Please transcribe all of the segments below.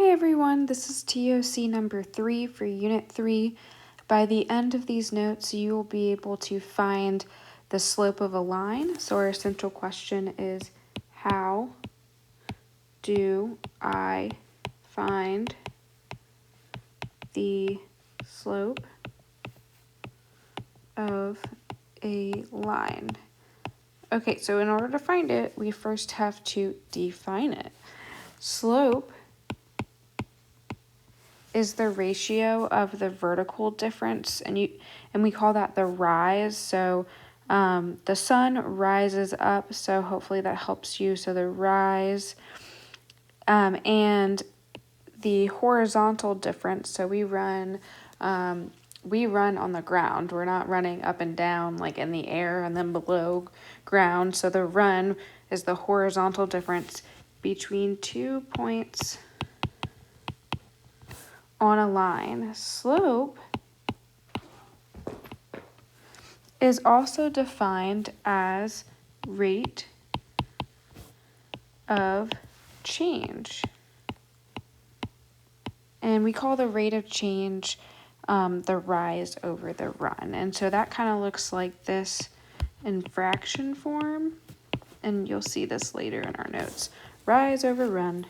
Hi everyone, this is TOC number 3 for Unit 3. By the end of these notes, you will be able to find the slope of a line. So our central question is, how do I find the slope of a line? Okay, so in order to find it, we first have to define it. Slope is the ratio of the vertical difference, and we call that the rise. So the sun rises up, so hopefully that helps you. So the rise and the horizontal difference. So we run on the ground. We're not running up and down like in the air and then below ground. So the run is the horizontal difference between 2 points on a line. Slope is also defined as rate of change. And we call the rate of change the rise over the run. And so that kind of looks like this in fraction form. And you'll see this later in our notes. Rise over run.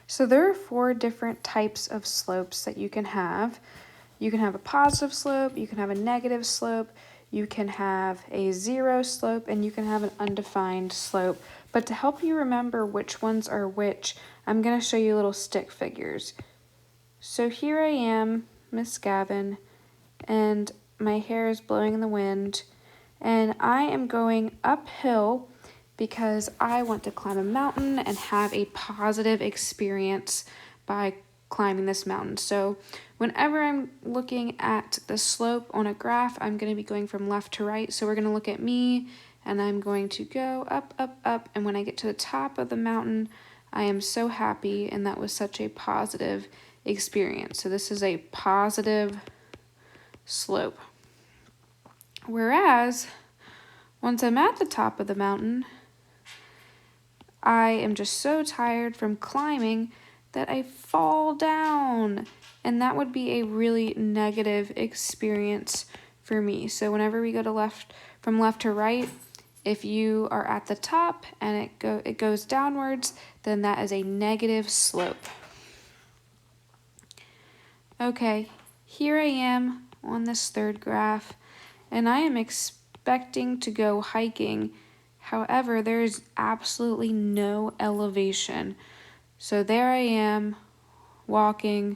So there are 4 different types of slopes that you can have. You can have a positive slope, you can have a negative slope, you can have a 0 slope, and you can have an undefined slope. But to help you remember which ones are which, I'm going to show you little stick figures. So here I am, Miss Gavin, and my hair is blowing in the wind, and I am going uphill because I want to climb a mountain and have a positive experience by climbing this mountain. So whenever I'm looking at the slope on a graph, I'm going to be going from left to right. So we're going to look at me, and I'm going to go up, up, up. And when I get to the top of the mountain, I am so happy, and that was such a positive experience. So this is a positive slope. Whereas once I'm at the top of the mountain, I am just so tired from climbing that I fall down, and that would be a really negative experience for me. So whenever we go from left to right, if you are at the top and it goes downwards, then that is a negative slope. Okay, here I am on this third graph, and I am expecting to go hiking. However, there is absolutely no elevation. So there I am walking,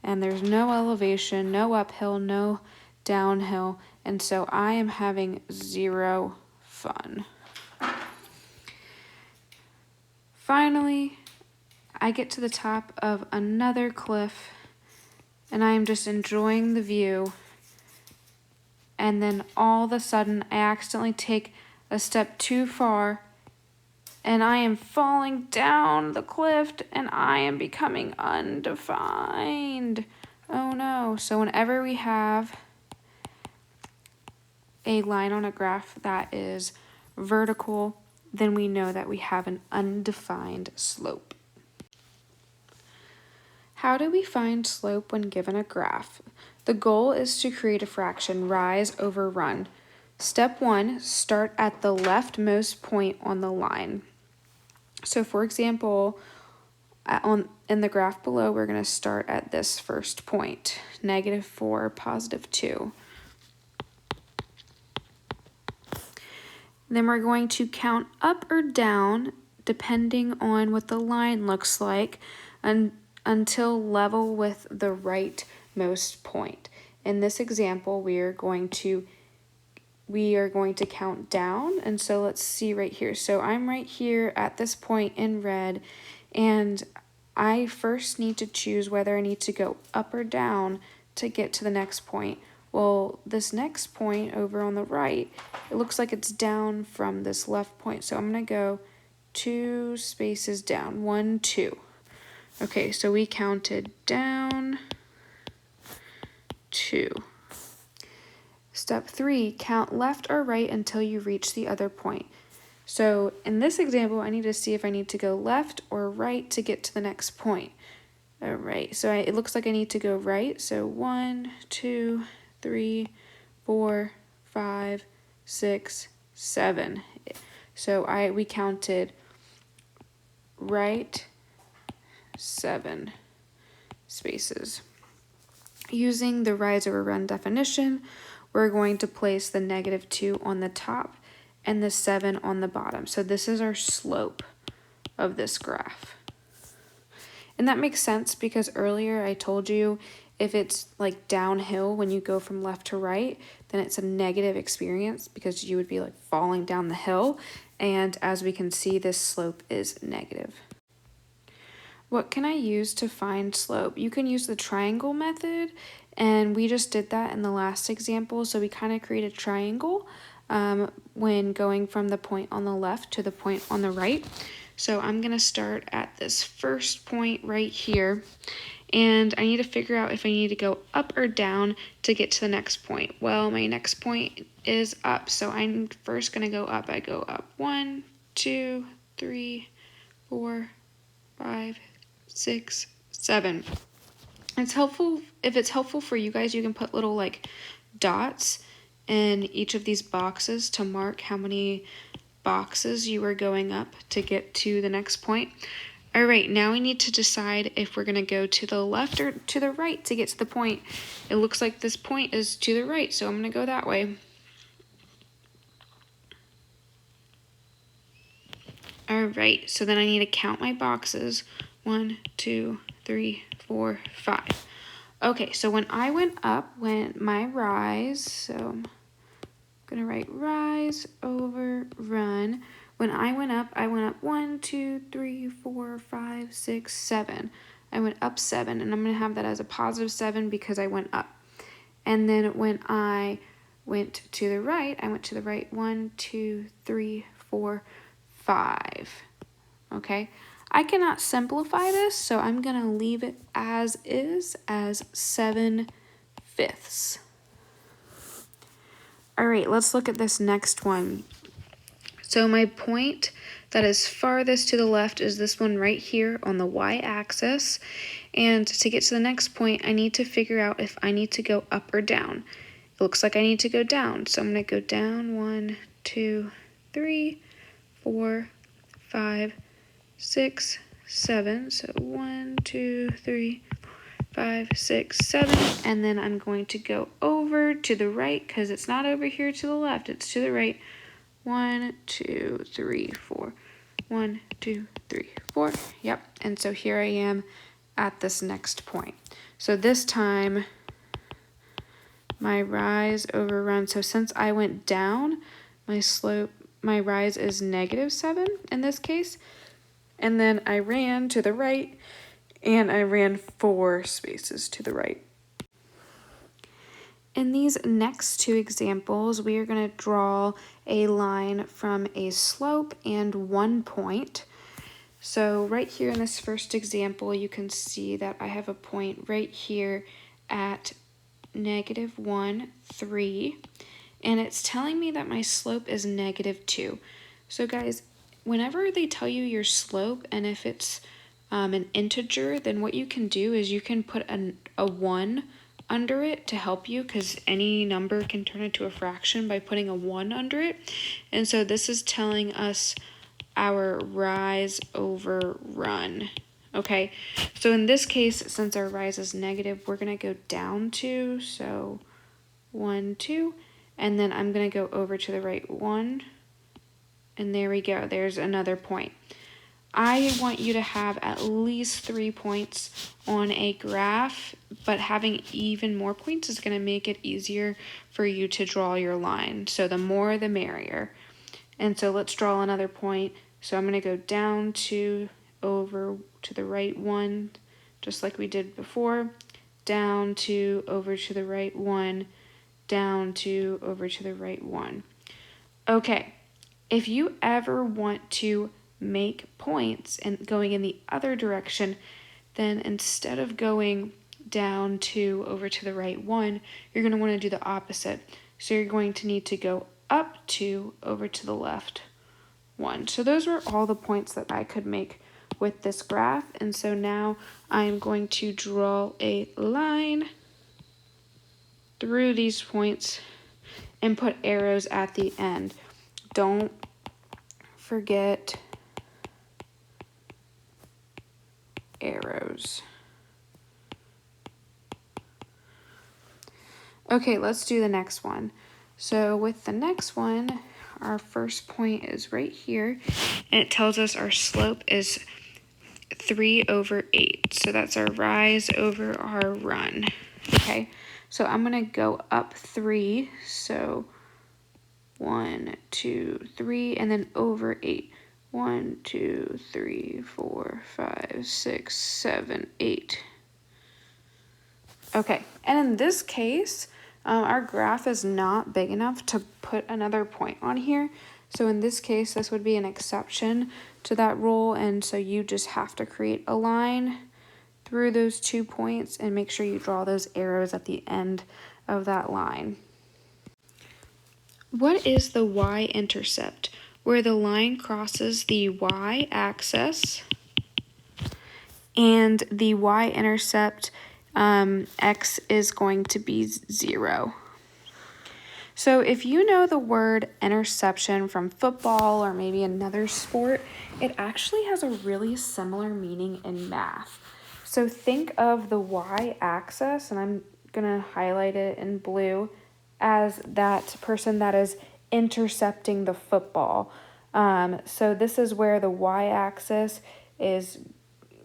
and there's no elevation, no uphill, no downhill, and so I am having 0 fun. Finally, I get to the top of another cliff, and I am just enjoying the view, and then all of a sudden I accidentally take a step too far, and I am falling down the cliff, and I am becoming undefined. Oh no. So whenever we have a line on a graph that is vertical, then we know that we have an undefined slope. How do we find slope when given a graph? The goal is to create a fraction, rise over run. Step 1, start at the leftmost point on the line. So for example, in the graph below, we're going to start at this first point, -4, +2. Then we're going to count up or down depending on what the line looks like until level with the rightmost point. In this example, we are going to count down, and so let's see right here. So I'm right here at this point in red, and I first need to choose whether I need to go up or down to get to the next point. Well, this next point over on the right, it looks like it's down from this left point, so I'm going to go 2 spaces down, 1, 2. Okay, so we counted down 2. Step 3, count left or right until you reach the other point. So in this example, I need to see if I need to go left or right to get to the next point. All right, so it looks like I need to go right. So 1, 2, 3, 4, 5, 6, 7. So we counted right 7 spaces. Using the rise over run definition, we're going to place the -2 on the top and the 7 on the bottom. So this is our slope of this graph. And that makes sense because earlier I told you if it's like downhill when you go from left to right, then it's a negative experience because you would be like falling down the hill. And as we can see, this slope is negative. What can I use to find slope? You can use the triangle method, and we just did that in the last example. So we kind of create a triangle when going from the point on the left to the point on the right. So I'm going to start at this first point right here, and I need to figure out if I need to go up or down to get to the next point. Well, my next point is up, so I'm first going to go up. I go up 1, 2, 3, 4, 5, 6, 7. It's helpful, if it's helpful for you guys, you can put little like dots in each of these boxes to mark how many boxes you are going up to get to the next point. All right, now we need to decide if we're going to go to the left or to the right to get to the point. It looks like this point is to the right, so I'm going to go that way. All right, so then I need to count my boxes. 1, 2, 3, 4, 5. Okay, so when I went up, went my rise, so I'm gonna write rise over run. When I went up 1, 2, 3, 4, 5, 6, 7. I went up 7, and I'm gonna have that as a positive 7 because I went up. And then when I went to the right, I went to the right 1, 2, 3, 4, 5. Okay, I cannot simplify this, so I'm going to leave it as is, as 7/5. All right, let's look at this next one. So my point that is farthest to the left is this one right here on the y-axis. And to get to the next point, I need to figure out if I need to go up or down. It looks like I need to go down, so I'm going to go down 1, 2, 3, 4, 5, 6, 7. So 1, 2, 3, 5, 6, 7. And then I'm going to go over to the right because it's not over here to the left, it's to the right. 1, 2, 3, 4. 1, 2, 3, 4. Yep. And so here I am at this next point. So this time my rise over run. So since I went down, my rise is -7 in this case. And then I ran to the right, and I ran 4 spaces to the right. In these next 2 examples, we are going to draw a line from a slope and 1 point. So right here in this first example, you can see that I have a point right here at -1, 3, and it's telling me that my slope is -2. So guys, whenever they tell you your slope, and if it's an integer, then what you can do is you can put a 1 under it to help you, because any number can turn into a fraction by putting a 1 under it. And so this is telling us our rise over run. Okay, so in this case, since our rise is negative, we're going to go down 2, so 1, 2, and then I'm going to go over to the right 1, and there we go, there's another point. I want you to have at least 3 points on a graph, but having even more points is going to make it easier for you to draw your line. So the more the merrier. And so let's draw another point. So I'm going to go down 2, over to the right 1, just like we did before. Down 2, over to the right 1. Down 2, over to the right 1. Okay, if you ever want to make points and going in the other direction, then instead of going down 2 over to the right 1, you're going to want to do the opposite. So you're going to need to go up 2 over to the left 1. So those were all the points that I could make with this graph. And so now I'm going to draw a line through these points and put arrows at the end. Don't forget arrows. Okay, let's do the next one. So with the next one, our first point is right here, and it tells us our slope is 3/8. So that's our rise over our run. Okay, so I'm gonna go up 3. So 1, 2, 3, and then over 8. 1, 2, 3, 4, 5, 6, 7, 8. Okay, and in this case, our graph is not big enough to put another point on here. So in this case, this would be an exception to that rule, and so you just have to create a line through those 2 points and make sure you draw those arrows at the end of that line. What is the y-intercept? Where the line crosses the y-axis and the y-intercept x is going to be 0. So if you know the word interception from football or maybe another sport, it actually has a really similar meaning in math. So think of the y-axis, and I'm gonna highlight it in blue, as that person that is intercepting the football. So this is where the y-axis is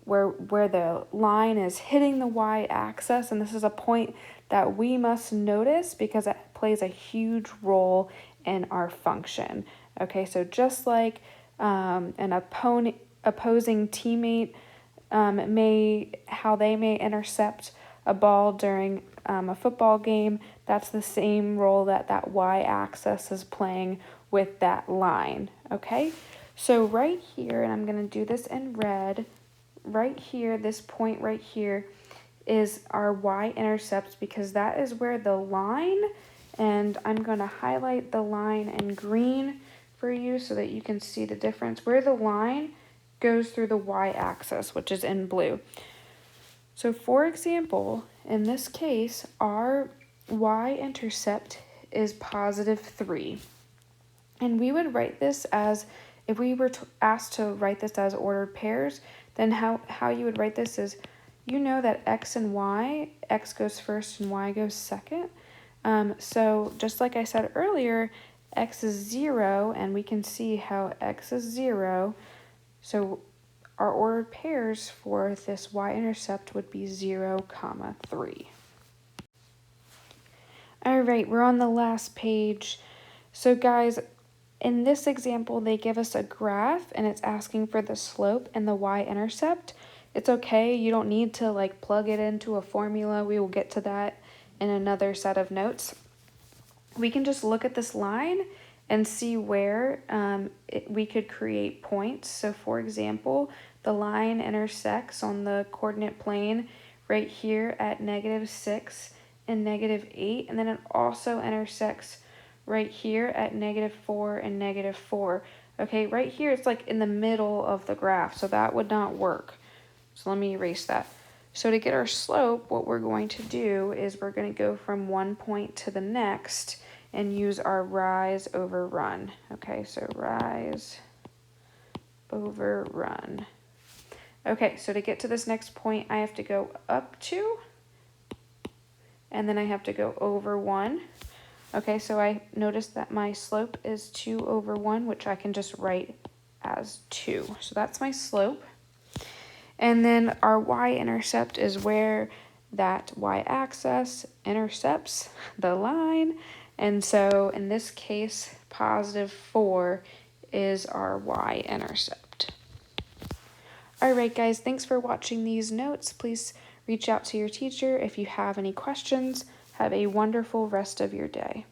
where the line is hitting the y-axis, and this is a point that we must notice because it plays a huge role in our function. Okay, so just like an opposing teammate how they may intercept a ball during a football game, that's the same role that y-axis is playing with that line. Okay, so right here, and I'm going to do this in red, right here, this point right here is our y-intercept because that is where the line, and I'm going to highlight the line in green for you so that you can see the difference, where the line goes through the y-axis, which is in blue. So for example, in this case, our y-intercept is +3. And we would write this as, if we were asked to write this as ordered pairs, then how you would write this is, you know that x and y, x goes first and y goes second. So just like I said earlier, x is 0, and we can see how x is 0. So our ordered pairs for this y-intercept would be 0, 3. All right, we're on the last page. So guys, in this example, they give us a graph and it's asking for the slope and the y-intercept. It's okay, you don't need to like plug it into a formula. We will get to that in another set of notes. We can just look at this line and see where we could create points. So for example, the line intersects on the coordinate plane right here at -6 and -8, and then it also intersects right here at -4 and -4. Okay, right here it's like in the middle of the graph, so that would not work. So let me erase that. So to get our slope, what we're going to do is we're going to go from one point to the next and use our rise over run. Okay, so rise over run. Okay, so to get to this next point, I have to go up 2, and then I have to go over 1. Okay, so I noticed that my slope is 2/1, which I can just write as 2. So that's my slope. And then our y-intercept is where that y-axis intercepts the line. And so in this case, +4 is our y-intercept. All right, guys, thanks for watching these notes. Please reach out to your teacher if you have any questions. Have a wonderful rest of your day.